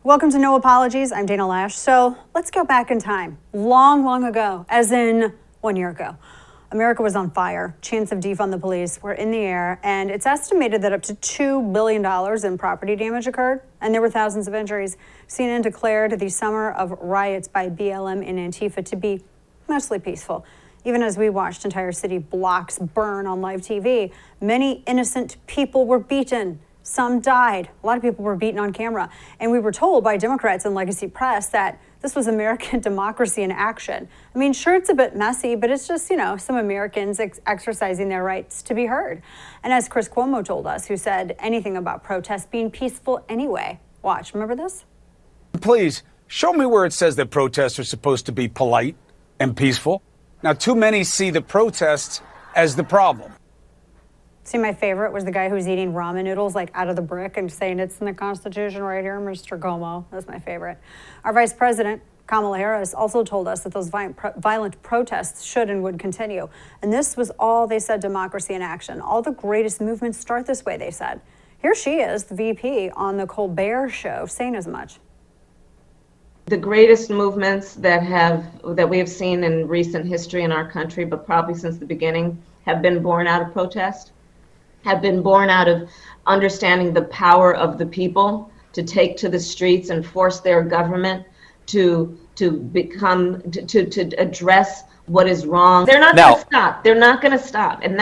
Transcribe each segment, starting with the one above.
Welcome to No Apologies. I'm Dana Lash. So let's go back in time. Long ago, as in 1 year ago. America was on fire. Chants of defund the police were in the air, and it's estimated that up to $2 billion in property damage occurred, and there were thousands of injuries. CNN declared the summer of riots by BLM and Antifa to be mostly peaceful. Even as we watched entire city blocks burn on live TV, many innocent people were beaten. Some died. A lot of people were beaten on camera. And we were told by Democrats and legacy press that this was American democracy in action. I mean, sure, it's a bit messy, but it's just, some Americans exercising their rights to be heard. And as Chris Cuomo told us, who said anything about protests being peaceful anyway. Watch, remember this? Please, show me where it says that protests are supposed to be polite and peaceful. Now, too many see the protests as the problem. See, my favorite was the guy who was eating ramen noodles out of the brick and saying it's in the Constitution right here, Mr. Cuomo. That's my favorite. Our Vice President, Kamala Harris, also told us that those violent protests should and would continue. And this was all they said, democracy in action. All the greatest movements start this way, they said. Here she is, the VP on the Colbert Show, saying as much. The greatest movements that we have seen in recent history in our country, but probably since the beginning, have been born out of protest. Have been born out of understanding the power of the people to take to the streets and force their government to address what is wrong. They're not going to stop. They're not going to stop. And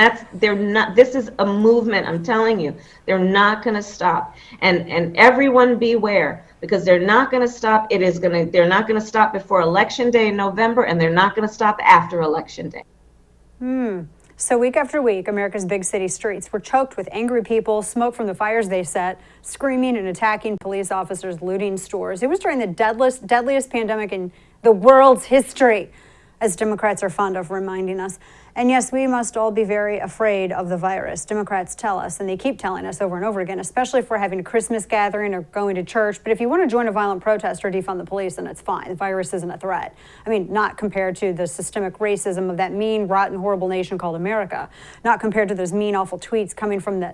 this is a movement, I'm telling you. They're not going to stop. And everyone beware, because they're not going to stop. They're not going to stop before Election Day in November, and they're not going to stop after Election Day. So week after week, America's big city streets were choked with angry people, smoke from the fires they set, screaming and attacking police officers, looting stores. It was during the deadliest pandemic in the world's history, as Democrats are fond of reminding us. And yes, we must all be very afraid of the virus. Democrats tell us, and they keep telling us over and over again, especially if we're having a Christmas gathering or going to church. But if you want to join a violent protest or defund the police, then it's fine. The virus isn't a threat. I mean, not compared to the systemic racism of that mean, rotten, horrible nation called America. Not compared to those mean, awful tweets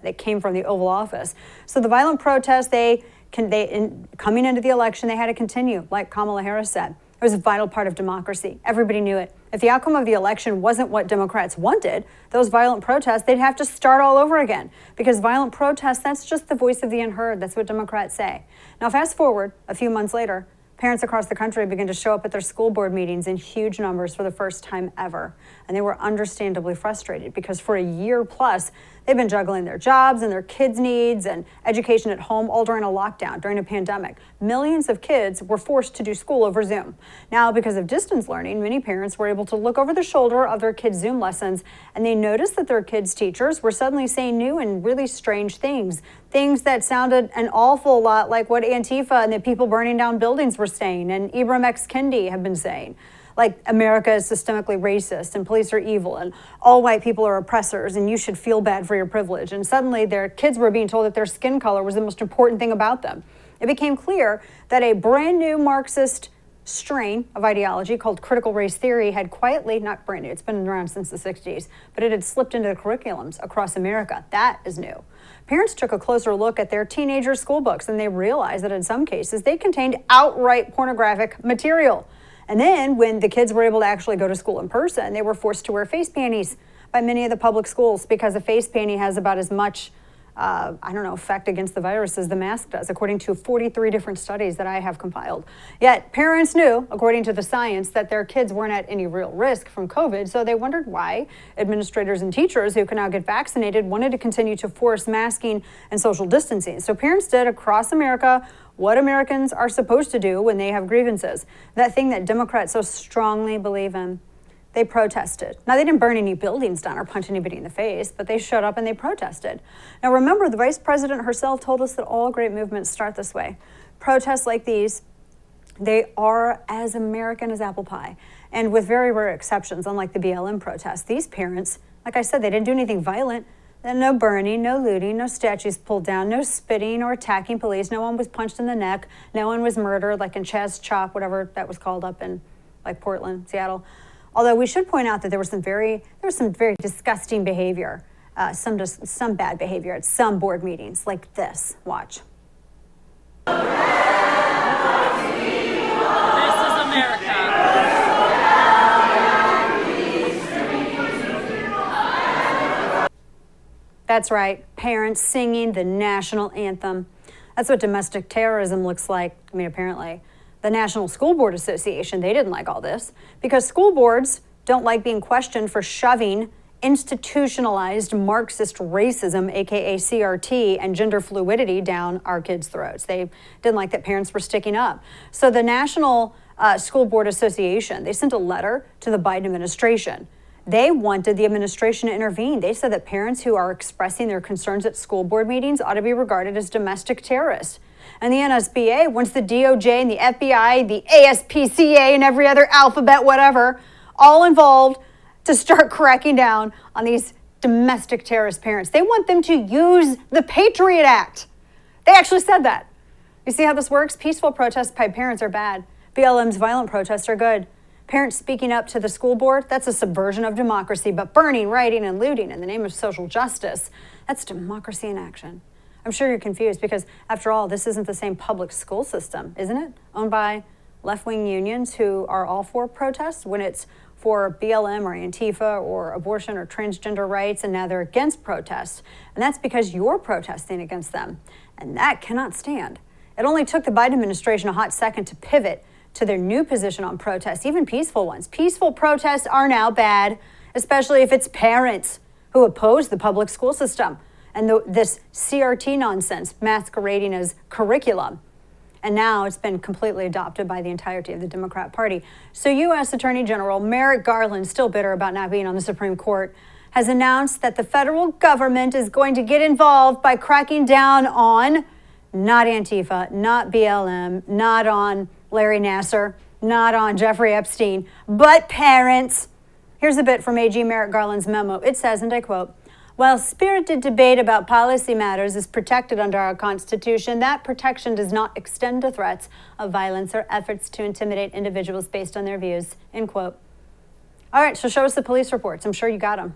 that came from the Oval Office. So the violent protests, coming into the election, they had to continue, like Kamala Harris said. It was a vital part of democracy. Everybody knew it. If the outcome of the election wasn't what Democrats wanted, those violent protests, they'd have to start all over again. Because violent protests, that's just the voice of the unheard. That's what Democrats say. Now, fast forward a few months later, parents across the country began to show up at their school board meetings in huge numbers for the first time ever. And they were understandably frustrated because for a year plus, they've been juggling their jobs and their kids' needs and education at home, all during a lockdown, during a pandemic. Millions of kids were forced to do school over Zoom. Now, because of distance learning, many parents were able to look over the shoulder of their kids' Zoom lessons, and they noticed that their kids' teachers were suddenly saying new and really strange things. Things that sounded an awful lot like what Antifa and the people burning down buildings were saying, and Ibram X. Kendi have been saying. Like America is systemically racist and police are evil and all white people are oppressors and you should feel bad for your privilege. And suddenly their kids were being told that their skin color was the most important thing about them. It became clear that a brand new Marxist strain of ideology called critical race theory had quietly, not brand new, it's been around since the 60s, but it had slipped into the curriculums across America. That is new. Parents took a closer look at their teenagers' school books and they realized that in some cases they contained outright pornographic material. And then when the kids were able to actually go to school in person, they were forced to wear face panties by many of the public schools because a face panty has about as much, effect against the virus as the mask does, according to 43 different studies that I have compiled. Yet parents knew, according to the science, that their kids weren't at any real risk from COVID, so they wondered why administrators and teachers who can now get vaccinated wanted to continue to force masking and social distancing. So parents did across America what Americans are supposed to do when they have grievances. That thing that Democrats so strongly believe in. They protested. Now, they didn't burn any buildings down or punch anybody in the face, but they showed up and they protested. Now, remember, the vice president herself told us that all great movements start this way. Protests like these, they are as American as apple pie. And with very rare exceptions, unlike the BLM protests, these parents, like I said, they didn't do anything violent. No burning, no looting, no statues pulled down, no spitting or attacking police. No one was punched in the neck. No one was murdered, like in Chaz Chop, whatever that was called up in Portland, Seattle. Although we should point out that there was some very disgusting behavior, some bad behavior at some board meetings, like this. Watch. That's right, parents singing the national anthem. That's what domestic terrorism looks like. I mean, apparently. The National School Board Association, they didn't like all this because school boards don't like being questioned for shoving institutionalized Marxist racism, aka CRT, and gender fluidity down our kids' throats. They didn't like that parents were sticking up. So the National School Board Association, they sent a letter to the Biden administration. They wanted the administration to intervene. They said that parents who are expressing their concerns at school board meetings ought to be regarded as domestic terrorists. And the NSBA wants the DOJ and the FBI, the ASPCA, and every other alphabet, whatever, all involved to start cracking down on these domestic terrorist parents. They want them to use the Patriot Act. They actually said that. You see how this works? Peaceful protests by parents are bad. BLM's violent protests are good. Parents speaking up to the school board, that's a subversion of democracy. But burning, rioting, and looting in the name of social justice, that's democracy in action. I'm sure you're confused because, after all, this isn't the same public school system, isn't it? Owned by left-wing unions who are all for protests when it's for BLM or Antifa or abortion or transgender rights, and now they're against protests. And that's because you're protesting against them. And that cannot stand. It only took the Biden administration a hot second to pivot to their new position on protests, even peaceful ones. Peaceful protests are now bad, especially if it's parents who oppose the public school system and this CRT nonsense masquerading as curriculum. And now it's been completely adopted by the entirety of the Democrat Party. So U.S. Attorney General Merrick Garland, still bitter about not being on the Supreme Court, has announced that the federal government is going to get involved by cracking down on not Antifa, not BLM, not on Larry Nassar, not on Jeffrey Epstein, but parents. Here's a bit from AG Merrick Garland's memo. It says, and I quote, "While spirited debate about policy matters is protected under our Constitution, that protection does not extend to threats of violence or efforts to intimidate individuals based on their views," end quote. All right, so show us the police reports. I'm sure you got them,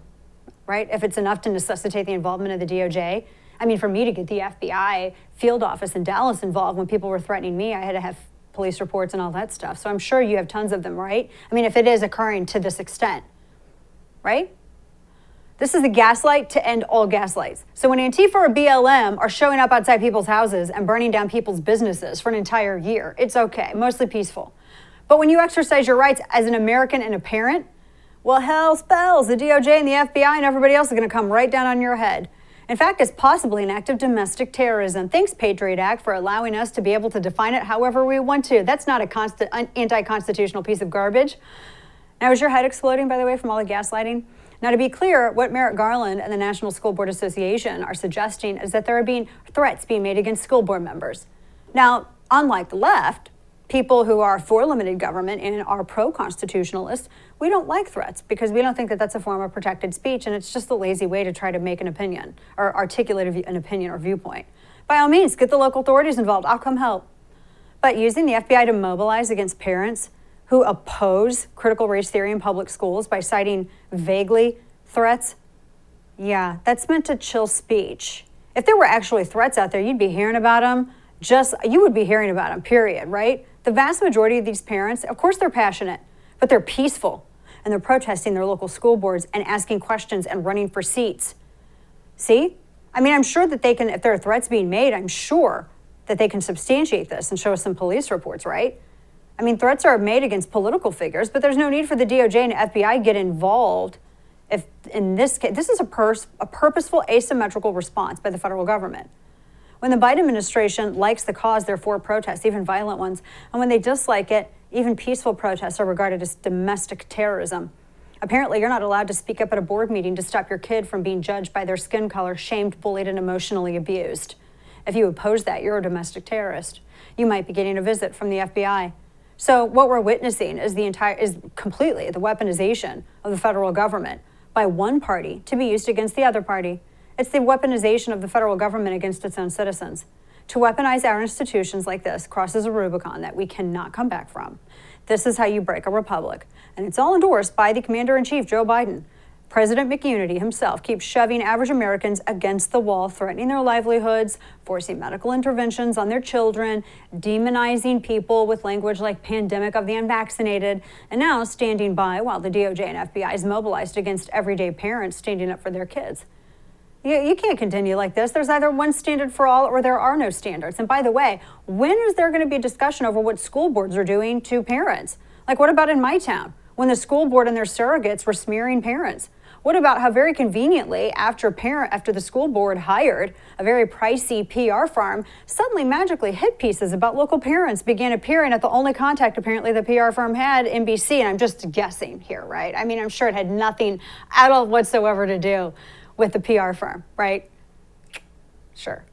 right? If it's enough to necessitate the involvement of the DOJ. I mean, for me to get the FBI field office in Dallas involved when people were threatening me, I had to have police reports and all that stuff. So I'm sure you have tons of them, right? I mean, if it is occurring to this extent, right? This is a gaslight to end all gaslights. So when Antifa or BLM are showing up outside people's houses and burning down people's businesses for an entire year, it's okay, mostly peaceful. But when you exercise your rights as an American and a parent, well, hell spells. The DOJ and the FBI and everybody else is going to come right down on your head. In fact, it's possibly an act of domestic terrorism. Thanks, Patriot Act, for allowing us to be able to define it however we want to. That's not an anti-constitutional piece of garbage. Now, is your head exploding, by the way, from all the gaslighting? Now, to be clear, what Merrick Garland and the National School Board Association are suggesting is that there are threats being made against school board members. Now, unlike the left, people who are for limited government and are pro-constitutionalists, we don't like threats because we don't think that that's a form of protected speech, and it's just a lazy way to try to make an opinion or articulate an opinion or viewpoint. By all means, get the local authorities involved. I'll come help. But using the FBI to mobilize against parents who oppose critical race theory in public schools by citing vaguely threats, yeah, that's meant to chill speech. If there were actually threats out there, you'd be hearing about them. You would be hearing about them, period, right? The vast majority of these parents, of course they're passionate, but they're peaceful, and they're protesting their local school boards and asking questions and running for seats. See? I mean, I'm sure that they can, if there are threats being made, I'm sure that they can substantiate this and show us some police reports, right? I mean, threats are made against political figures, but there's no need for the DOJ and FBI to get involved if, in this case, this is a purposeful asymmetrical response by the federal government. When the Biden administration likes the cause, they're for protests, even violent ones. And when they dislike it, even peaceful protests are regarded as domestic terrorism. Apparently, you're not allowed to speak up at a board meeting to stop your kid from being judged by their skin color, shamed, bullied, and emotionally abused. If you oppose that, you're a domestic terrorist. You might be getting a visit from the FBI. So what we're witnessing is completely the weaponization of the federal government by one party to be used against the other party. It's the weaponization of the federal government against its own citizens. To weaponize our institutions like this crosses a Rubicon that we cannot come back from. This is how you break a republic. And it's all endorsed by the Commander-in-Chief, Joe Biden. President McUnity himself keeps shoving average Americans against the wall, threatening their livelihoods, forcing medical interventions on their children, demonizing people with language like pandemic of the unvaccinated, and now standing by while the DOJ and FBI is mobilized against everyday parents standing up for their kids. You can't continue like this. There's either one standard for all or there are no standards. And by the way, when is there going to be a discussion over what school boards are doing to parents? Like, what about in my town when the school board and their surrogates were smearing parents? What about how very conveniently after the school board hired a very pricey PR firm, suddenly magically hit pieces about local parents began appearing at the only contact apparently the PR firm had, NBC, and I'm just guessing here, right? I mean, I'm sure it had nothing at all whatsoever to do with the PR firm, right? Sure.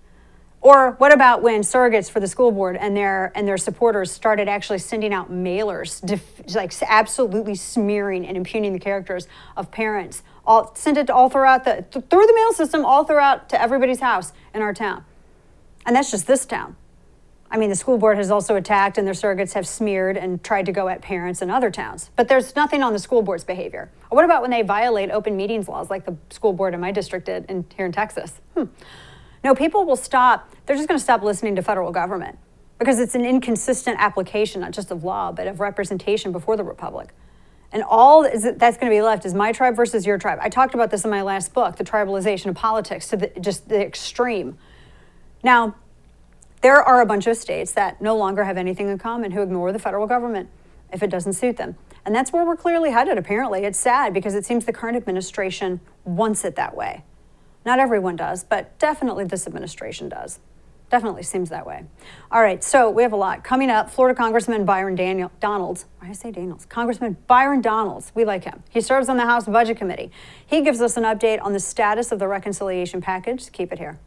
Or what about when surrogates for the school board and their supporters started actually sending out mailers, like absolutely smearing and impugning the characters of parents, sent it all throughout through the mail system, all throughout to everybody's house in our town. And that's just this town. I mean, the school board has also attacked and their surrogates have smeared and tried to go at parents in other towns. But there's nothing on the school board's behavior. What about when they violate open meetings laws like the school board in my district did here in Texas? No, people will stop. They're just going to stop listening to federal government because it's an inconsistent application, not just of law, but of representation before the republic. And all that's going to be left is my tribe versus your tribe. I talked about this in my last book, the tribalization of politics to just the extreme. Now, there are a bunch of states that no longer have anything in common, who ignore the federal government if it doesn't suit them. And that's where we're clearly headed, apparently. It's sad because it seems the current administration wants it that way. Not everyone does, but definitely this administration does. Definitely seems that way. All right, so we have a lot. Coming up, Florida Congressman Byron Donald. Why did I say Daniels? Congressman Byron Donald. We like him. He serves on the House Budget Committee. He gives us an update on the status of the reconciliation package. Keep it here.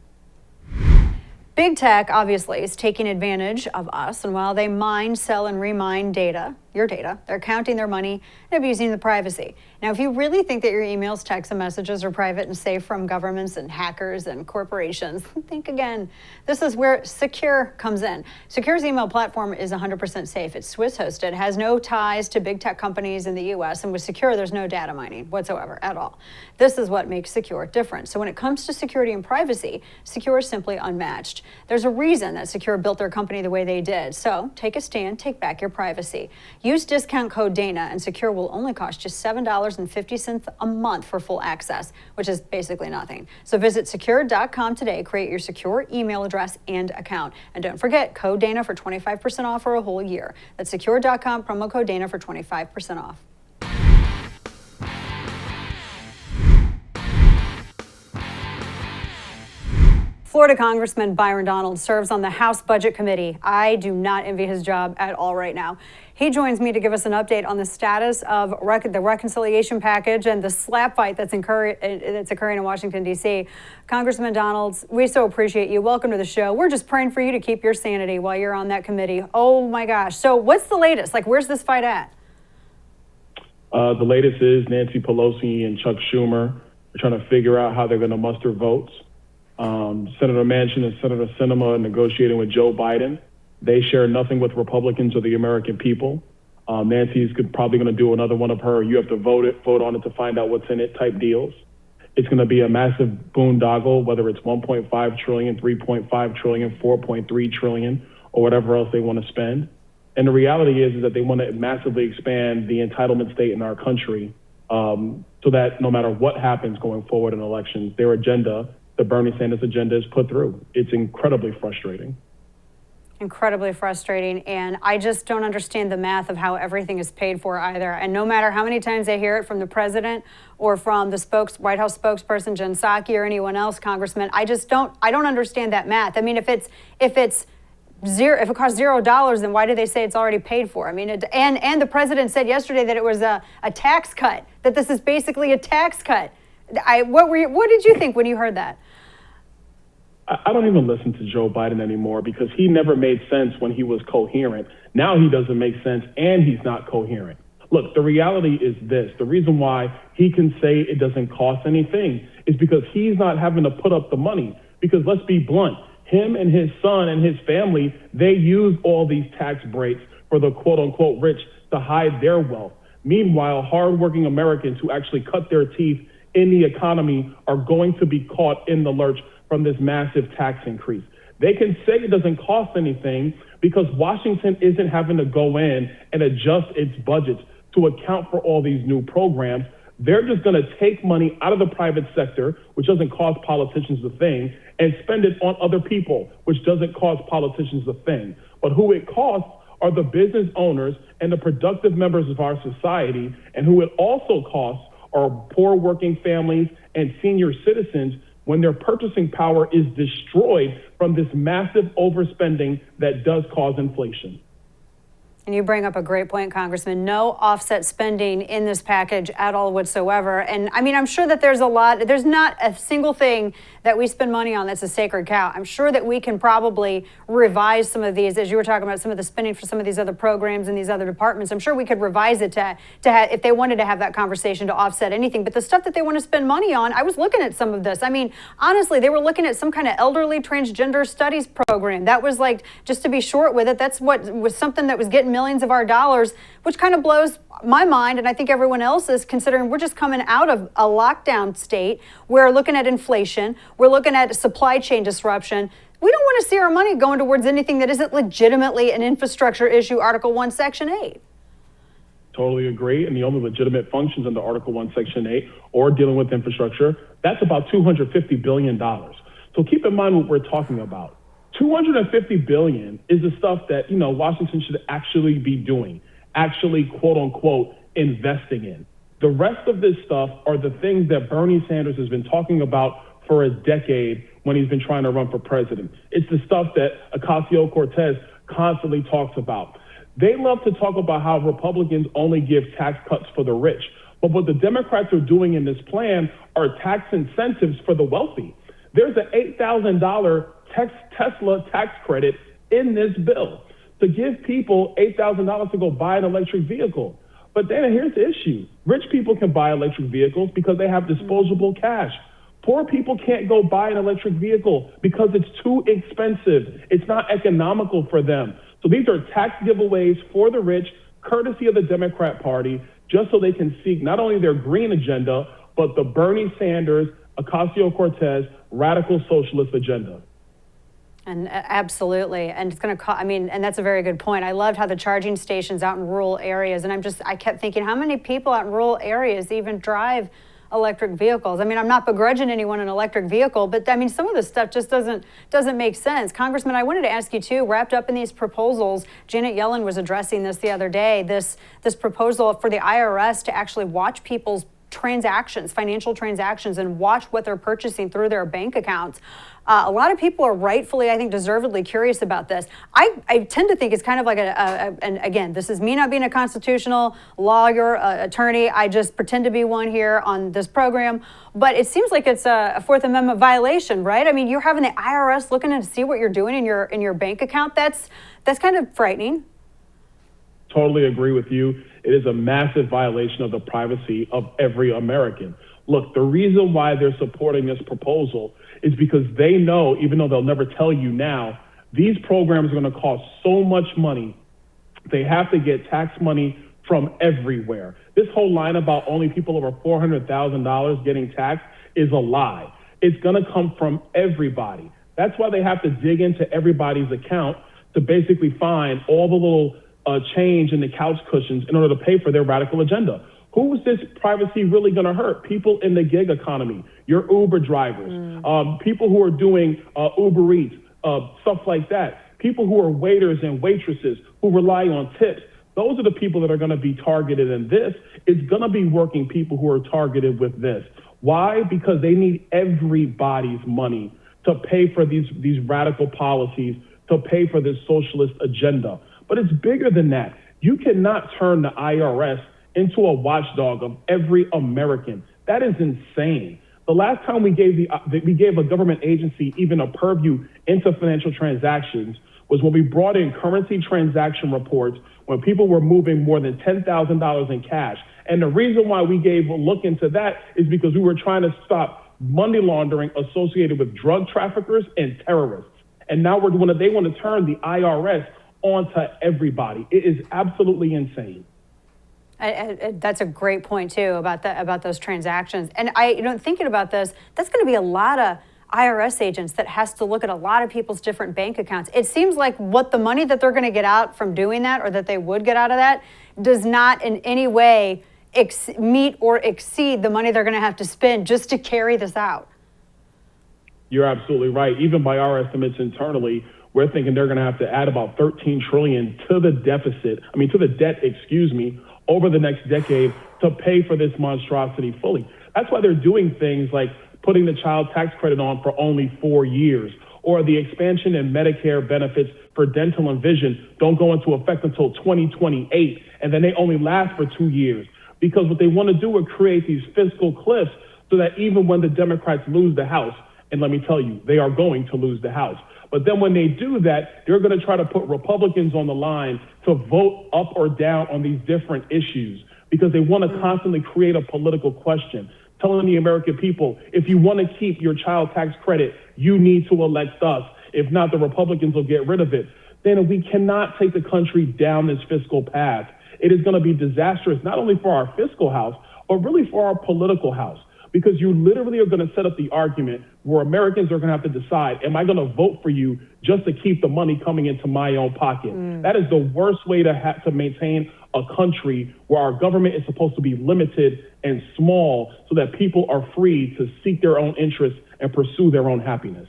Big tech, obviously, is taking advantage of us, and while they mine, sell, and remine data, your data, they're counting their money and abusing the privacy. Now, if you really think that your emails, texts, and messages are private and safe from governments and hackers and corporations, think again. This is where Secure comes in. Secure's email platform is 100% safe. It's Swiss-hosted, has no ties to big tech companies in the U.S., and with Secure, there's no data mining whatsoever at all. This is what makes Secure different. So when it comes to security and privacy, Secure is simply unmatched. There's a reason that Secure built their company the way they did. So take a stand, take back your privacy. Use discount code Dana and Secure will only cost you $7.50 a month for full access, which is basically nothing. So visit secure.com today, create your secure email address and account. And don't forget code Dana for 25% off for a whole year. That's secure.com, promo code Dana for 25% off. Florida Congressman Byron Donald serves on the House Budget Committee. I do not envy his job at all right now. He joins me to give us an update on the status of the reconciliation package and the slap fight that's occurring in Washington, D.C. Congressman Donald, we so appreciate you. Welcome to the show. We're just praying for you to keep your sanity while you're on that committee. Oh, my gosh. So what's the latest? Like, where's this fight at? The latest is Nancy Pelosi and Chuck Schumer are trying to figure out how they're going to muster votes. Senator Manchin and Senator SINEMA are negotiating with Joe Biden. They share nothing with Republicans or the American people. Nancy's probably going to do another one of her, you have to vote on it to find out what's in it type deals. It's going to be a massive boondoggle, whether it's 1.5 trillion, 3.5 trillion, 4.3 trillion, or whatever else they want to spend. And the reality is that they want to massively expand the entitlement state in our country so that no matter what happens going forward in elections, their agenda, the Bernie Sanders agenda, is put through. It's incredibly frustrating. Incredibly frustrating, and I just don't understand the math of how everything is paid for either. And no matter how many times I hear it from the president or from the White House spokesperson Jen Psaki or anyone else, Congressman, I don't understand that math. I mean, if it costs $0, then why do they say it's already paid for? I mean, and the president said yesterday that it was a tax cut, that this is basically a tax cut. What did you think when you heard that? I don't even listen to Joe Biden anymore because he never made sense when he was coherent. Now he doesn't make sense and he's not coherent. Look, the reality is this. The reason why he can say it doesn't cost anything is because he's not having to put up the money. Because let's be blunt, him and his son and his family, they use all these tax breaks for the quote unquote rich to hide their wealth. Meanwhile, hardworking Americans who actually cut their teeth in the economy are going to be caught in the lurch from this massive tax increase. They can say it doesn't cost anything because Washington isn't having to go in and adjust its budgets to account for all these new programs. They're just going to take money out of the private sector, which doesn't cost politicians a thing, and spend it on other people, which doesn't cost politicians a thing. But who it costs are the business owners and the productive members of our society, and who it also costs are poor working families and senior citizens when their purchasing power is destroyed from this massive overspending that does cause inflation. And you bring up a great point, Congressman. No offset spending in this package at all whatsoever. And I mean, I'm sure that there's not a single thing that we spend money on that's a sacred cow. I'm sure that we can probably revise some of these, as you were talking about some of the spending for some of these other programs and these other departments. I'm sure we could revise it to have, if they wanted to have that conversation, to offset anything. But the stuff that they want to spend money on, I was looking at some of this. I mean, honestly, they were looking at some kind of elderly transgender studies program. That was like, just to be short with it, that's what was something that was getting millions of our dollars, which kind of blows my mind, and I think everyone else's, considering we're just coming out of a lockdown state. We're looking at inflation. We're looking at supply chain disruption. We don't want to see our money going towards anything that isn't legitimately an infrastructure issue, Article 1, Section 8. Totally agree. And the only legitimate functions under Article 1, Section 8 or dealing with infrastructure, that's about $250 billion. So keep in mind what we're talking about. $250 billion is the stuff that, Washington should actually be doing, actually, quote unquote, investing in. The rest of this stuff are the things that Bernie Sanders has been talking about for a decade when he's been trying to run for president. It's the stuff that Ocasio-Cortez constantly talks about. They love to talk about how Republicans only give tax cuts for the rich. But what the Democrats are doing in this plan are tax incentives for the wealthy. There's an $8,000 Tesla tax credit in this bill to give people $8,000 to go buy an electric vehicle. But then here's the issue. Rich people can buy electric vehicles because they have disposable cash. Poor people can't go buy an electric vehicle because it's too expensive. It's not economical for them. So these are tax giveaways for the rich, courtesy of the Democrat Party, just so they can seek not only their green agenda, but the Bernie Sanders, Ocasio-Cortez, radical socialist agenda. And absolutely. And it's going to cost, and that's a very good point. I loved how the charging stations out in rural areas, and I kept thinking, how many people out in rural areas even drive electric vehicles? I'm not begrudging anyone an electric vehicle, but some of this stuff just doesn't make sense. Congressman, I wanted to ask you too, wrapped up in these proposals, Janet Yellen was addressing this the other day, this proposal for the IRS to actually watch people's transactions, financial transactions, and watch what they're purchasing through their bank accounts. A lot of people are rightfully, I think, deservedly curious about this. I tend to think it's kind of like and again, this is me not being a constitutional lawyer, attorney. I just pretend to be one here on this program. But it seems like it's a Fourth Amendment violation, right? You're having the IRS looking to see what you're doing in your bank account. That's kind of frightening. Totally agree with you. It is a massive violation of the privacy of every American. Look, the reason why they're supporting this proposal is because they know, even though they'll never tell you now, these programs are going to cost so much money. They have to get tax money from everywhere. This whole line about only people over $400,000 getting taxed is a lie. It's going to come from everybody. That's why they have to dig into everybody's account to basically find all the little change in the couch cushions in order to pay for their radical agenda. Who is this privacy really going to hurt? People in the gig economy, your Uber drivers, people who are doing Uber Eats, stuff like that, people who are waiters and waitresses who rely on tips. Those are the people that are going to be targeted in this. It's going to be working people who are targeted with this. Why? Because they need everybody's money to pay for these radical policies, to pay for this socialist agenda. But it's bigger than that. You cannot turn the IRS into a watchdog of every American. That is insane. The last time we gave a government agency even a purview into financial transactions was when we brought in currency transaction reports when people were moving more than $10,000 in cash. And the reason why we gave a look into that is because we were trying to stop money laundering associated with drug traffickers and terrorists. And now they want to turn the IRS onto everybody. It is absolutely insane. That's a great point too about those transactions. And thinking about this, that's going to be a lot of IRS agents that has to look at a lot of people's different bank accounts. It seems like what the money that they're going to get out from doing that, or that they would get out of that, does not in any way meet or exceed the money they're going to have to spend just to carry this out. You're absolutely right. Even by our estimates internally, we're thinking they're going to have to add about $13 trillion to the to the debt, over the next decade to pay for this monstrosity fully. That's why they're doing things like putting the child tax credit on for only 4 years, or the expansion in Medicare benefits for dental and vision don't go into effect until 2028, and then they only last for 2 years. Because what they want to do is create these fiscal cliffs so that even when the Democrats lose the House, and let me tell you, they are going to lose the House. But then when they do that, they're going to try to put Republicans on the line to vote up or down on these different issues because they want to constantly create a political question, telling the American people, if you want to keep your child tax credit, you need to elect us. If not, the Republicans will get rid of it. Then we cannot take the country down this fiscal path. It is going to be disastrous, not only for our fiscal house, but really for our political house. Because you literally are going to set up the argument where Americans are going to have to decide, am I going to vote for you just to keep the money coming into my own pocket? That is the worst way to maintain a country where our government is supposed to be limited and small so that people are free to seek their own interests and pursue their own happiness.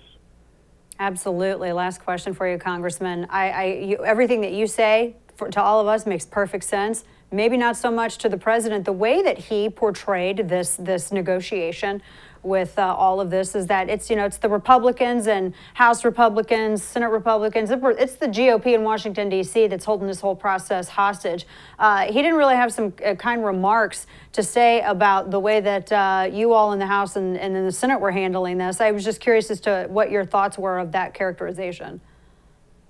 Absolutely. Last question for you, Congressman. Everything that you say to all of us makes perfect sense. Maybe not so much to the president. The way that he portrayed this negotiation with all of this is that it's the Republicans and House Republicans, Senate Republicans. It's the GOP in Washington, D.C. that's holding this whole process hostage. He didn't really have some kind remarks to say about the way that you all in the House and in the Senate were handling this. I was just curious as to what your thoughts were of that characterization.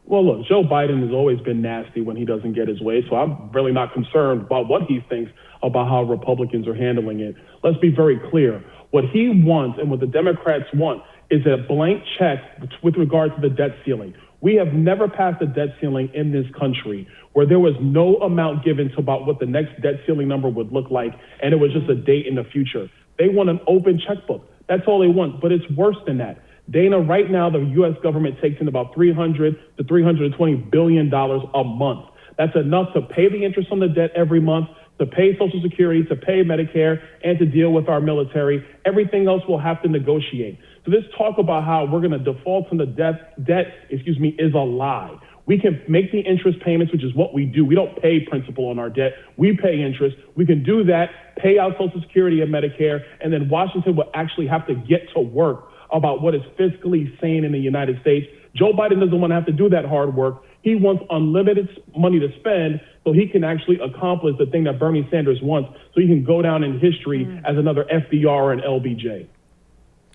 Well, look, Joe Biden has always been nasty when he doesn't get his way, so I'm really not concerned about what he thinks about how Republicans are handling it. Let's be very clear. What he wants and what the Democrats want is a blank check with regard to the debt ceiling. We have never passed a debt ceiling in this country where there was no amount given to about what the next debt ceiling number would look like, and it was just a date in the future. They want an open checkbook. That's all they want, but it's worse than that. Dana, right now, the U.S. government takes in about $300 to $320 billion a month. That's enough to pay the interest on the debt every month, to pay Social Security, to pay Medicare, and to deal with our military. Everything else we'll have to negotiate. So this talk about how we're going to default on the debt is a lie. We can make the interest payments, which is what we do. We don't pay principal on our debt. We pay interest. We can do that, pay out Social Security and Medicare, and then Washington will actually have to get to work about what is fiscally sane in the United States. Joe Biden doesn't want to have to do that hard work. He wants unlimited money to spend so he can actually accomplish the thing that Bernie Sanders wants, so he can go down in history as another FDR or an LBJ.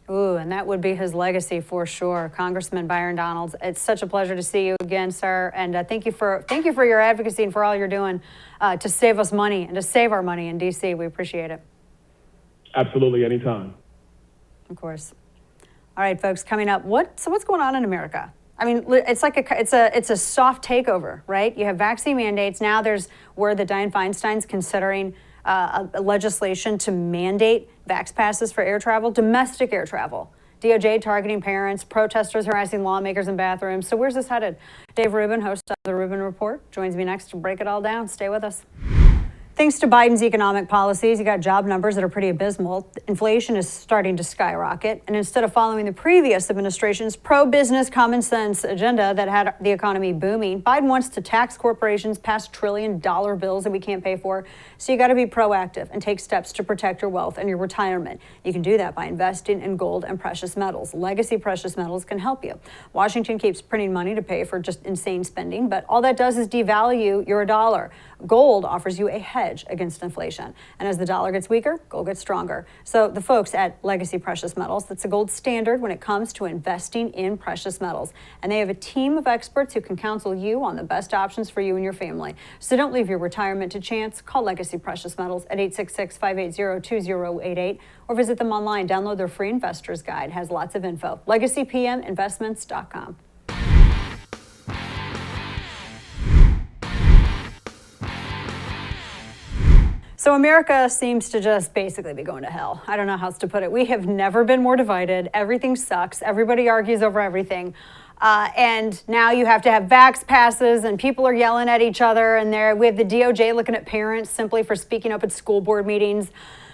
Ooh, and that would be his legacy for sure. Congressman Byron Donald, it's such a pleasure to see you again, sir. And thank you for your advocacy and for all you're doing to save us money and to save our money in D.C. We appreciate it. Absolutely, anytime. Of course. All right, folks, coming up, what's going on in America? I mean, it's like it's a soft takeover, right? You have vaccine mandates. Now there's where the Dianne Feinstein's considering a legislation to mandate vax passes for air travel, domestic air travel. DOJ targeting parents, protesters harassing lawmakers in bathrooms. So where's this headed? Dave Rubin, host of the Rubin Report, joins me next to break it all down. Stay with us. Thanks to Biden's economic policies, you got job numbers that are pretty abysmal. Inflation is starting to skyrocket. And instead of following the previous administration's pro-business common sense agenda that had the economy booming, Biden wants to tax corporations, pass trillion-dollar bills that we can't pay for. So you got to be proactive and take steps to protect your wealth and your retirement. You can do that by investing in gold and precious metals. Legacy Precious Metals can help you. Washington keeps printing money to pay for just insane spending, but all that does is devalue your dollar. Gold offers you a hedge against inflation. And as the dollar gets weaker, gold gets stronger. So the folks at Legacy Precious Metals, that's a gold standard when it comes to investing in precious metals. And they have a team of experts who can counsel you on the best options for you and your family. So don't leave your retirement to chance. Call Legacy Precious Metals at 866-580-2088 or visit them online. Download their free investor's guide. It has lots of info. LegacyPMinvestments.com. So America seems to just basically be going to hell. I don't know how else to put it. We have never been more divided. Everything sucks. Everybody argues over everything. And now you have to have vax passes and people are yelling at each other. And we have the DOJ looking at parents simply for speaking up at school board meetings.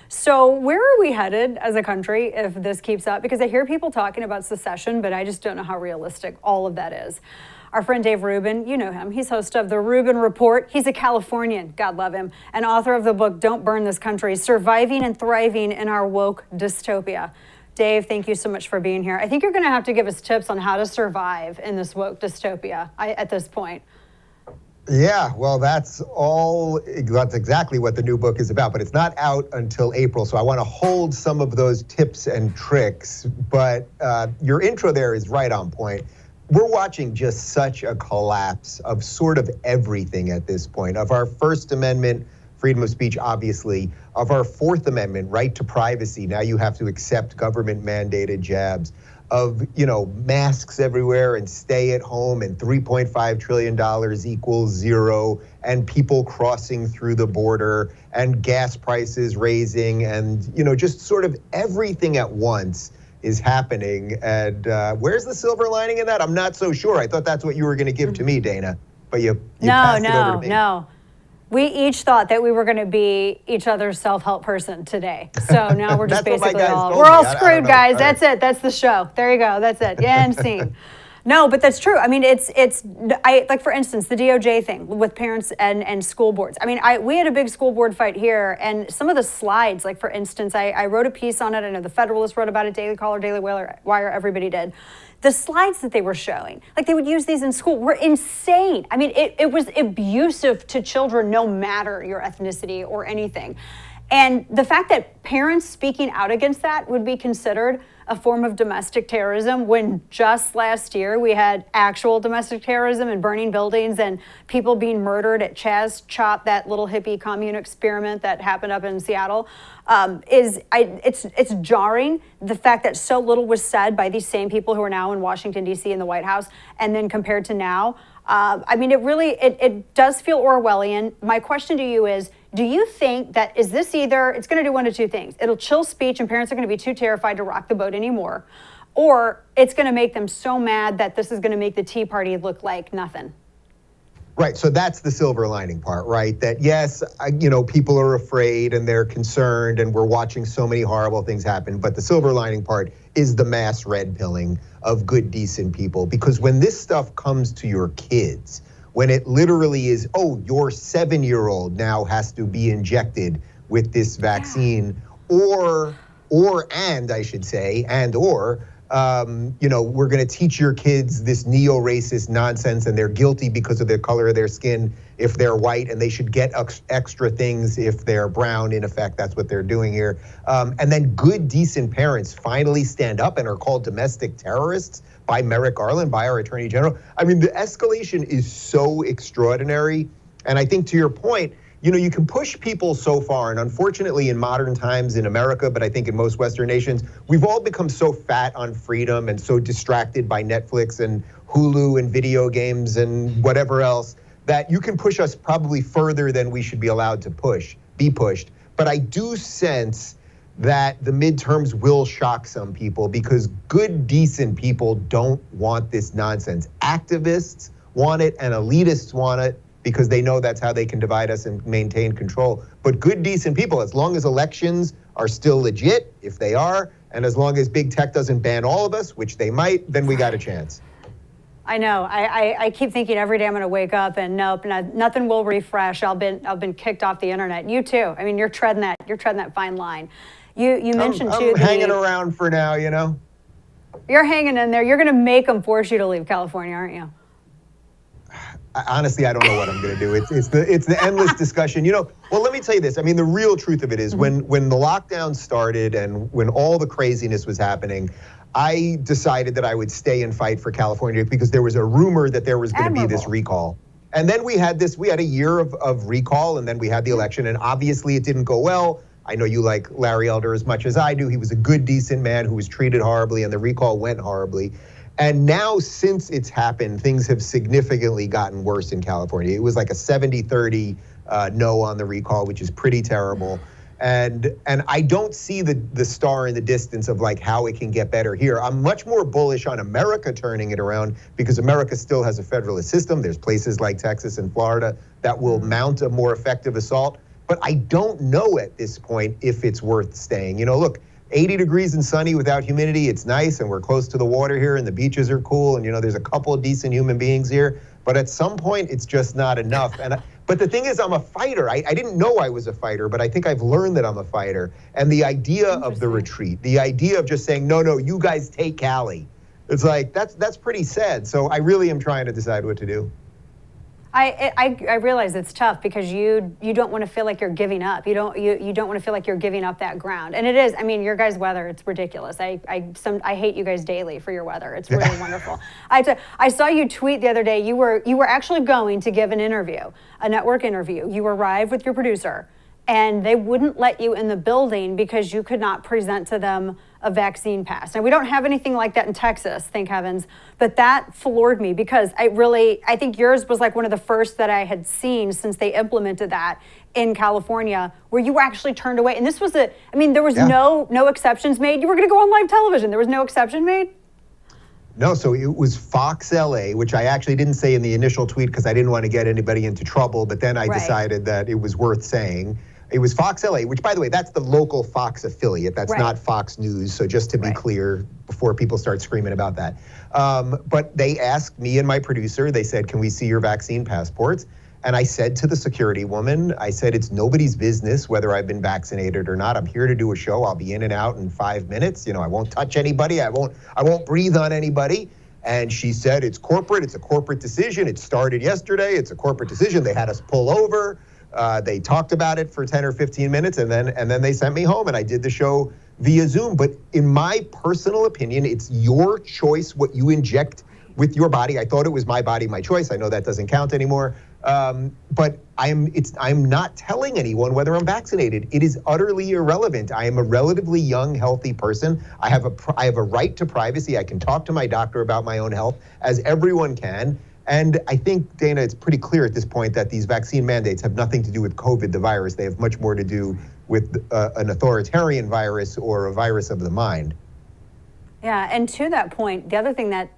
So where are we headed as a country if this keeps up? Because I hear people talking about secession, but I just don't know how realistic all of that is. Our friend Dave Rubin, you know him. He's host of the Rubin Report. He's a Californian, God love him, and author of the book, Don't Burn This Country, Surviving and Thriving in Our Woke Dystopia. Dave, thank you so much for being here. I think you're going to have to give us tips on how to survive in this woke dystopia at this point. Yeah, well, that's exactly what the new book is about, but it's not out until April, so I want to hold some of those tips and tricks, but your intro there is right on point. We're watching just such a collapse of sort of everything at this point, of our First Amendment, freedom of speech, obviously, of our Fourth Amendment, right to privacy. Now you have to accept government mandated jabs, of, masks everywhere and stay at home and $3.5 trillion equals zero and people crossing through the border and gas prices raising and, just sort of everything at once is happening. And where's the silver lining in that? I'm not so sure. I thought that's what you were going to give to me, Dana, but you passed it over to me. No. We each thought that we were going to be each other's self-help person today. So now we're just basically we're all screwed, guys. That's it. That's the show. There you go. That's it. Yeah, end scene. No, but that's true. I mean, like for instance, the DOJ thing with parents and school boards. I mean, we had a big school board fight here, and some of the slides, like for instance, I wrote a piece on it. I know the Federalist wrote about it, Daily Caller, Daily Wire, everybody did. The slides that they were showing, like they would use these in school, were insane. I mean, it was abusive to children, no matter your ethnicity or anything. And the fact that parents speaking out against that would be considered a form of domestic terrorism, when just last year we had actual domestic terrorism and burning buildings and people being murdered at Chaz Chop, that little hippie commune experiment that happened up in Seattle, it's jarring, the fact that so little was said by these same people who are now in Washington, D.C. in the White House, and then compared to now. I mean, it does feel Orwellian. My question to you is, do you think that it's going to do one of two things? It'll chill speech and parents are going to be too terrified to rock the boat anymore, or it's going to make them so mad that this is going to make the Tea Party look like nothing? Right, so that's the silver lining part, right? That yes, people are afraid and they're concerned and we're watching so many horrible things happen, but the silver lining part is the mass red pilling of good, decent people. Because when this stuff comes to your kids, when it literally is, your 7-year-old now has to be injected with this vaccine, or we're going to teach your kids this neo-racist nonsense and they're guilty because of the color of their skin if they're white, and they should get extra things if they're brown. In effect, that's what they're doing here. And then good, decent parents finally stand up and are called domestic terrorists by Merrick Garland, by our Attorney General. I mean, the escalation is so extraordinary. And I think to your point, you can push people so far, and unfortunately in modern times in America, but I think in most Western nations, we've all become so fat on freedom and so distracted by Netflix and Hulu and video games and whatever else, that you can push us probably further than we should be allowed to be pushed. But I do sense that the midterms will shock some people, because good, decent people don't want this nonsense. Activists want it and elitists want it, because they know that's how they can divide us and maintain control. But good, decent people, as long as elections are still legit, if they are, and as long as big tech doesn't ban all of us, which they might, then we got a chance. I know. I keep thinking every day I'm going to wake up and nope, nothing will refresh. I've been kicked off the internet. You too. I mean, you're treading that fine line. You mentioned I'm hanging around for now. You're hanging in there. You're going to make them force you to leave California, aren't you? Honestly, I don't know what I'm going to do. It's the endless discussion. Well, let me tell you this. I mean, the real truth of it is when the lockdown started and when all the craziness was happening, I decided that I would stay and fight for California, because there was a rumor that there was going to be this recall. And then we had a year of recall, and then we had the election, and obviously it didn't go well. I know you like Larry Elder as much as I do. He was a good, decent man who was treated horribly, and the recall went horribly. And now, since it's happened, things have significantly gotten worse in California. It was like a 70-30 no on the recall, which is pretty terrible. And I don't see the star in the distance of like how it can get better here. I'm much more bullish on America turning it around because America still has a federalist system. There's places like Texas and Florida that will mount a more effective assault. But I don't know at this point if it's worth staying. You know, look, 80 degrees and sunny without humidity, it's nice, and we're close to the water here, and the beaches are cool, and you know, there's a couple of decent human beings here. But at some point, it's just not enough. But the thing is, I'm a fighter. I didn't know I was a fighter, but I think I've learned that I'm a fighter. And the idea of the retreat, the idea of just saying, no, you guys take Cali, it's like, that's pretty sad. So I really am trying to decide what to do. I realize it's tough because you don't want to feel like you're giving up. You don't want to feel like you're giving up that ground. And it is. I mean, your guys' weather, it's ridiculous. I hate you guys daily for your weather. It's really wonderful. I saw you tweet the other day. You were actually going to give an interview, a network interview. You arrived with your producer, and they wouldn't let you in the building because you could not present to them a vaccine pass. Now, we don't have anything like that in Texas, thank heavens, but that floored me because I think yours was like one of the first that I had seen since they implemented that in California, where you were actually turned away. And this was there was no exceptions made. You were gonna go on live television. There was no exception made? No, so it was Fox LA, which I actually didn't say in the initial tweet because I didn't want to get anybody into trouble, but then I decided that it was worth saying. It was Fox LA, which, by the way, that's the local Fox affiliate. That's not Fox News. So just to be clear, before people start screaming about that. But they asked me and my producer, they said, can we see your vaccine passports? And I said to the security woman, I said, it's nobody's business whether I've been vaccinated or not. I'm here to do a show. I'll be in and out in 5 minutes. You know, I won't touch anybody. I won't breathe on anybody. And she said, it's corporate. It's a corporate decision. It started yesterday. It's a corporate decision. They had us pull over. They talked about it for 10 or 15 minutes, and then they sent me home, and I did the show via Zoom. But in my personal opinion, it's your choice what you inject with your body. I thought it was my body, my choice. I know that doesn't count anymore. But I'm not telling anyone whether I'm vaccinated. It is utterly irrelevant. I am a relatively young, healthy person. I have a right to privacy. I can talk to my doctor about my own health, as everyone can. And I think, Dana, it's pretty clear at this point that these vaccine mandates have nothing to do with COVID, the virus. They have much more to do with an authoritarian virus or a virus of the mind. Yeah, and to that point, the other thing that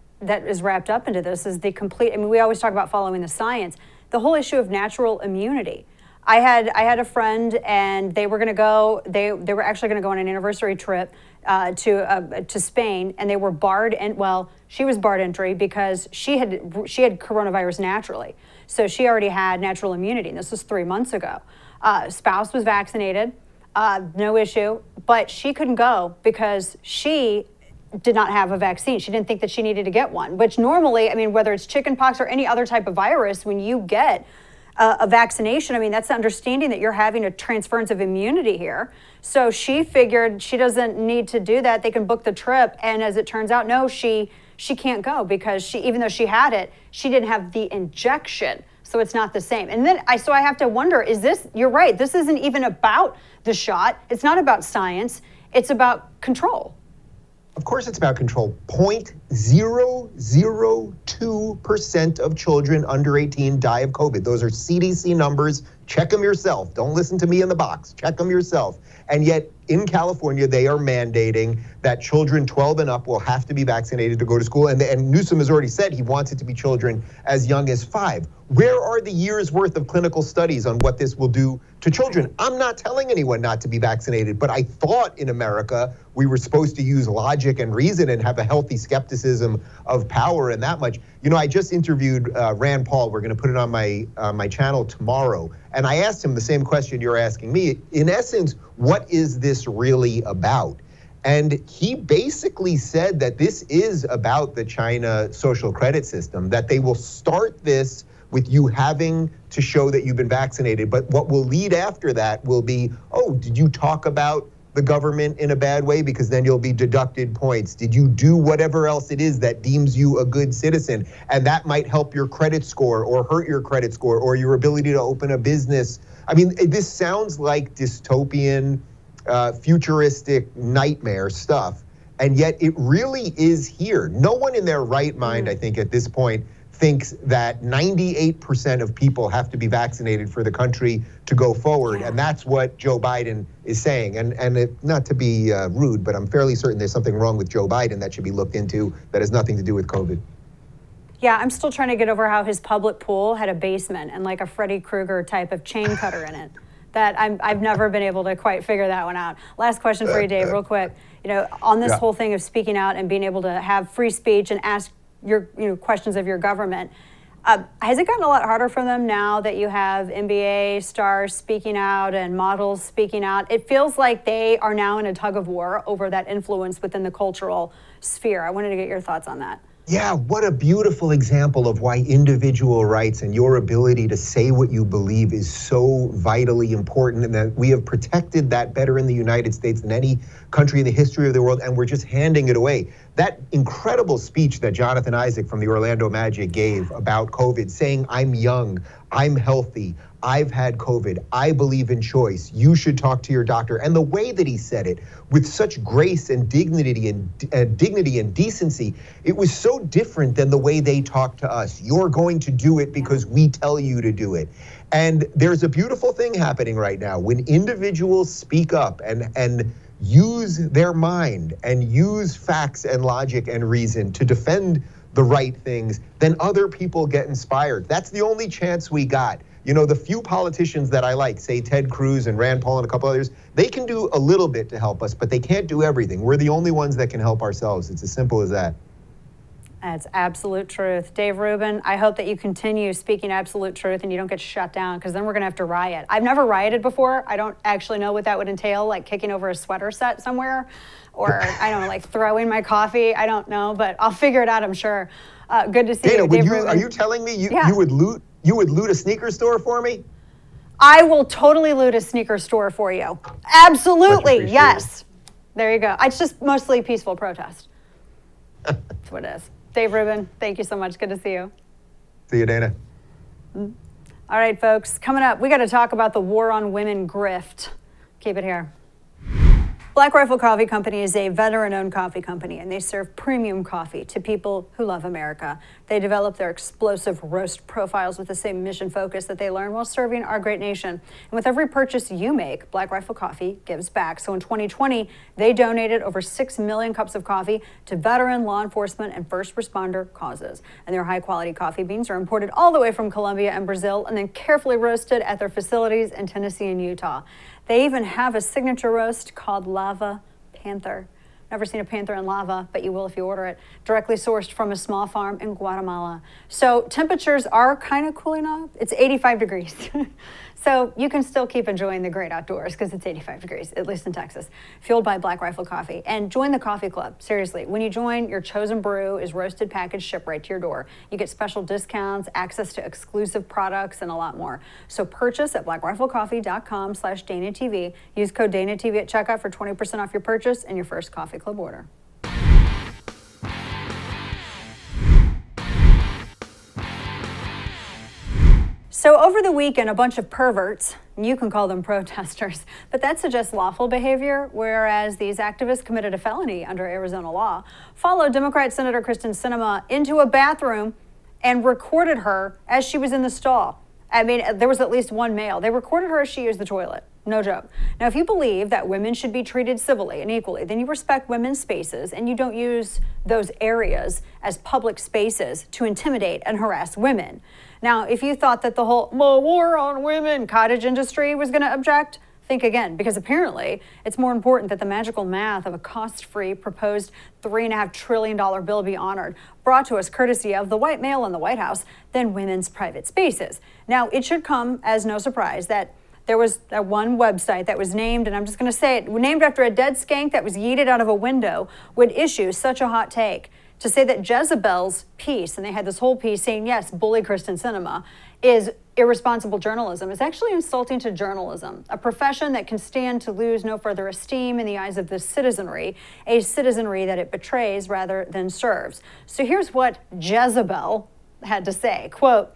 is wrapped up into this is the complete, I mean, we always talk about following the science, the whole issue of natural immunity. I had a friend, and they were going to go. They were actually going to go on an anniversary trip to Spain, and they were barred. And well, she was barred entry because she had coronavirus naturally, so she already had natural immunity. And this was 3 months ago. Spouse was vaccinated, no issue, but she couldn't go because she did not have a vaccine. She didn't think that she needed to get one. Which normally, I mean, whether it's chickenpox or any other type of virus, when you get a vaccination, I mean, that's the understanding that you're having a transference of immunity here. So she figured she doesn't need to do that. They can book the trip. And as it turns out, no, she can't go because even though she had it, she didn't have the injection. So it's not the same. And then I have to wonder, you're right, this isn't even about the shot. It's not about science. It's about control. Of course it's about control. 0.002% of children under 18 die of COVID. Those are CDC numbers. Check them yourself. Don't listen to me in the box. Check them yourself. And yet in California, they are mandating that children 12 and up will have to be vaccinated to go to school. And Newsom has already said he wants it to be children as young as 5. Where are the years worth of clinical studies on what this will do to children? I'm not telling anyone not to be vaccinated, but I thought in America we were supposed to use logic and reason and have a healthy skepticism of power and that much. You know, I just interviewed Rand Paul. We're going to put it on my channel tomorrow. And I asked him the same question you're asking me. In essence, what is this really about? And he basically said that this is about the China social credit system, that they will start this with you having to show that you've been vaccinated. But what will lead after that will be, oh, did you talk about the government in a bad way? Because then you'll be deducted points. Did you do whatever else it is that deems you a good citizen? And that might help your credit score or hurt your credit score or your ability to open a business. I mean, this sounds like dystopian, futuristic nightmare stuff. And yet it really is here. No one in their right mind, I think, at this point, thinks that 98% of people have to be vaccinated for the country to go forward. And that's what Joe Biden is saying. And not to be rude, but I'm fairly certain there's something wrong with Joe Biden that should be looked into that has nothing to do with COVID. Yeah, I'm still trying to get over how his public pool had a basement and like a Freddy Krueger type of chain cutter in it. That I've never been able to quite figure that one out. Last question for you, Dave, real quick. You know, on this whole thing of speaking out and being able to have free speech and ask your questions of your government, has it gotten a lot harder for them now that you have NBA stars speaking out and models speaking out? It feels like they are now in a tug of war over that influence within the cultural sphere. I wanted to get your thoughts on that. Yeah, what a beautiful example of why individual rights and your ability to say what you believe is so vitally important, and that we have protected that better in the United States than any country in the history of the world, and we're just handing it away. That incredible speech that Jonathan Isaac from the Orlando Magic gave about COVID, saying, I'm young, I'm healthy, I've had COVID, I believe in choice, you should talk to your doctor. And the way that he said it, with such grace and dignity and decency, it was so different than the way they talk to us. You're going to do it because we tell you to do it. And there's a beautiful thing happening right now when individuals speak up and use their mind and use facts and logic and reason to defend the right things, then other people get inspired. That's the only chance we got. You know, the few politicians that I like, say Ted Cruz and Rand Paul and a couple others, they can do a little bit to help us, but they can't do everything. We're the only ones that can help ourselves. It's as simple as that. That's absolute truth. Dave Rubin, I hope that you continue speaking absolute truth and you don't get shut down, because then we're going to have to riot. I've never rioted before. I don't actually know what that would entail, like kicking over a sweater set somewhere, or I don't know, like throwing my coffee. I don't know, but I'll figure it out, I'm sure. Good to see Dana, you, Dave Rubin. Are you telling me you would loot a sneaker store for me? I will totally loot a sneaker store for you. Absolutely, yes. There you go. It's just mostly peaceful protest. That's what it is. Dave Rubin, thank you so much. Good to see you. See you, Dana. All right, folks. Coming up, we got to talk about the war on women grift. Keep it here. Black Rifle Coffee Company is a veteran-owned coffee company, and they serve premium coffee to people who love America. They develop their explosive roast profiles with the same mission focus that they learn while serving our great nation. And with every purchase you make, Black Rifle Coffee gives back. So in 2020, they donated over 6 million cups of coffee to veteran, law enforcement, and first responder causes. And their high-quality coffee beans are imported all the way from Colombia and Brazil and then carefully roasted at their facilities in Tennessee and Utah. They even have a signature roast called Lava Panther. Never seen a panther in lava, but you will if you order it. Directly sourced from a small farm in Guatemala. So temperatures are kind of cooling off. It's 85 degrees. So you can still keep enjoying the great outdoors because it's 85 degrees, at least in Texas. Fueled by Black Rifle Coffee. And join the coffee club. Seriously, when you join, your chosen brew is roasted packaged, shipped right to your door. You get special discounts, access to exclusive products, and a lot more. So purchase at blackriflecoffee.com/DanaTV. Use code DanaTV at checkout for 20% off your purchase and your first coffee club order. So over the weekend, a bunch of perverts, you can call them protesters, but that suggests lawful behavior, whereas these activists committed a felony under Arizona law, followed Democrat Senator SINEMA into a bathroom and recorded her as she was in the stall. I mean, there was at least one male. They recorded her as she used the toilet. No joke. Now, if you believe that women should be treated civilly and equally, then you respect women's spaces and you don't use those areas as public spaces to intimidate and harass women. Now, if you thought that the whole war on women cottage industry was going to object, think again, because apparently it's more important that the magical math of a cost-free proposed $3.5 trillion bill be honored, brought to us courtesy of the white male in the White House, than women's private spaces. Now, it should come as no surprise that there was one website that was named, and I'm just going to say it, named after a dead skank that was yeeted out of a window, would issue such a hot take to say that Jezebel's piece, and they had this whole piece saying, yes, bully SINEMA, is irresponsible journalism. It's actually insulting to journalism, a profession that can stand to lose no further esteem in the eyes of the citizenry, a citizenry that it betrays rather than serves. So here's what Jezebel had to say, quote,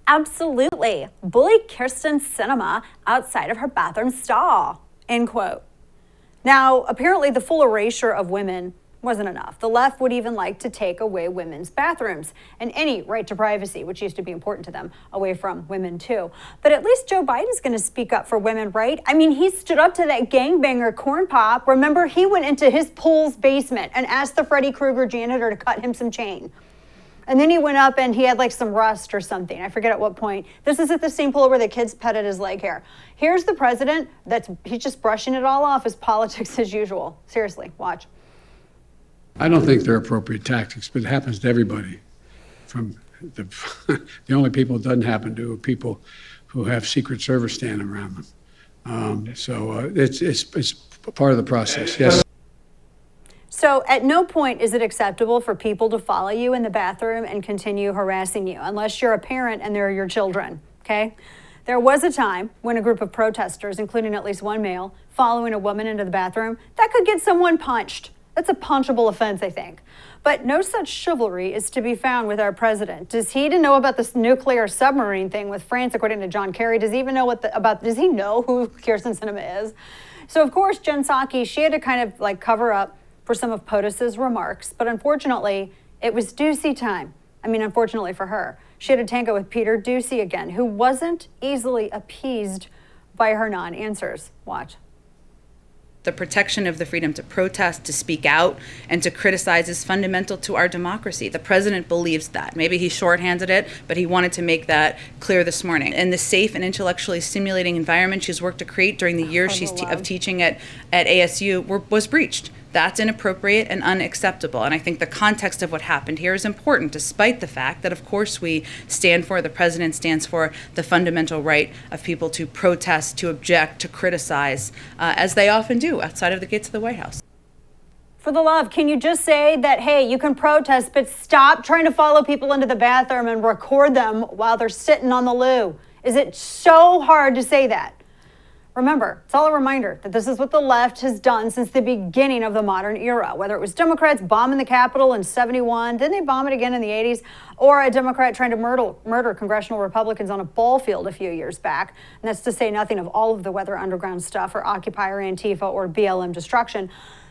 "Absolutely, bully SINEMA outside of her bathroom stall," end quote. Now, apparently the full erasure of women wasn't enough. The left would even like to take away women's bathrooms and any right to privacy, which used to be important to them, away from women too. But at least Joe Biden's going to speak up for women, right? I mean, he stood up to that gangbanger corn pop. Remember, he went into his pool's basement and asked the Freddy Krueger janitor to cut him some chain. And then he went up and he had like some rust or something. I forget at what point. This is at the same pool where the kids petted his leg hair. Here's the president he's just brushing it all off as politics as usual. Seriously, watch. I don't think they're appropriate tactics, but it happens to everybody. From the only people it doesn't happen to are people who have Secret Service standing around them. It's part of the process, yes. So at no point is it acceptable for people to follow you in the bathroom and continue harassing you, unless you're a parent and they're your children, okay? There was a time when a group of protesters, including at least one male, following a woman into the bathroom, that could get someone punched. That's a punchable offense, I think. But no such chivalry is to be found with our president. Does he even know about this nuclear submarine thing with France, according to John Kerry? Does he even know does he know who Kirsten Sinema is? So of course, Jen Psaki, she had to kind of like cover up for some of POTUS's remarks, but unfortunately, it was Doocy time. I mean, unfortunately for her. She had to tango with Peter Doocy again, who wasn't easily appeased by her non-answers. Watch. The protection of the freedom to protest, to speak out, and to criticize is fundamental to our democracy. The president believes that. Maybe he shorthanded it, but he wanted to make that clear this morning. And the safe and intellectually stimulating environment she's worked to create during the years of teaching at ASU was breached. That's inappropriate and unacceptable. And I think the context of what happened here is important, despite the fact that, of course, the president stands for the fundamental right of people to protest, to object, to criticize, as they often do outside of the gates of the White House. For the love, can you just say that, hey, you can protest, but stop trying to follow people into the bathroom and record them while they're sitting on the loo? Is it so hard to say that? Remember, it's all a reminder that this is what the left has done since the beginning of the modern era. Whether it was Democrats bombing the Capitol in '71, didn't they bomb it again in the '80s? Or a Democrat trying to murder congressional Republicans on a ball field a few years back. And that's to say nothing of all of the Weather Underground stuff or Occupy or Antifa or BLM destruction.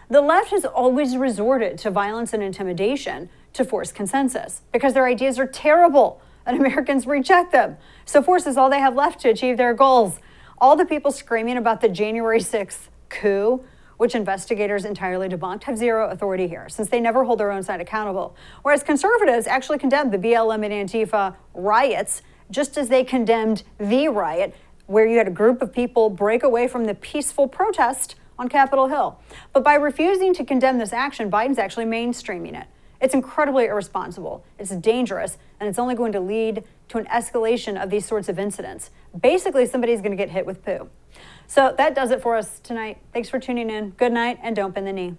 The left has always resorted to violence and intimidation to force consensus because their ideas are terrible and Americans reject them. So force is all they have left to achieve their goals. All the people screaming about the January 6th coup, which investigators entirely debunked, have zero authority here, since they never hold their own side accountable. Whereas conservatives actually condemned the BLM and Antifa riots, just as they condemned the riot, where you had a group of people break away from the peaceful protest on Capitol Hill. But by refusing to condemn this action, Biden's actually mainstreaming it. It's incredibly irresponsible, it's dangerous, and it's only going to lead to an escalation of these sorts of incidents. Basically, somebody's going to get hit with poo. So that does it for us tonight. Thanks for tuning in. Good night, and don't bend the knee.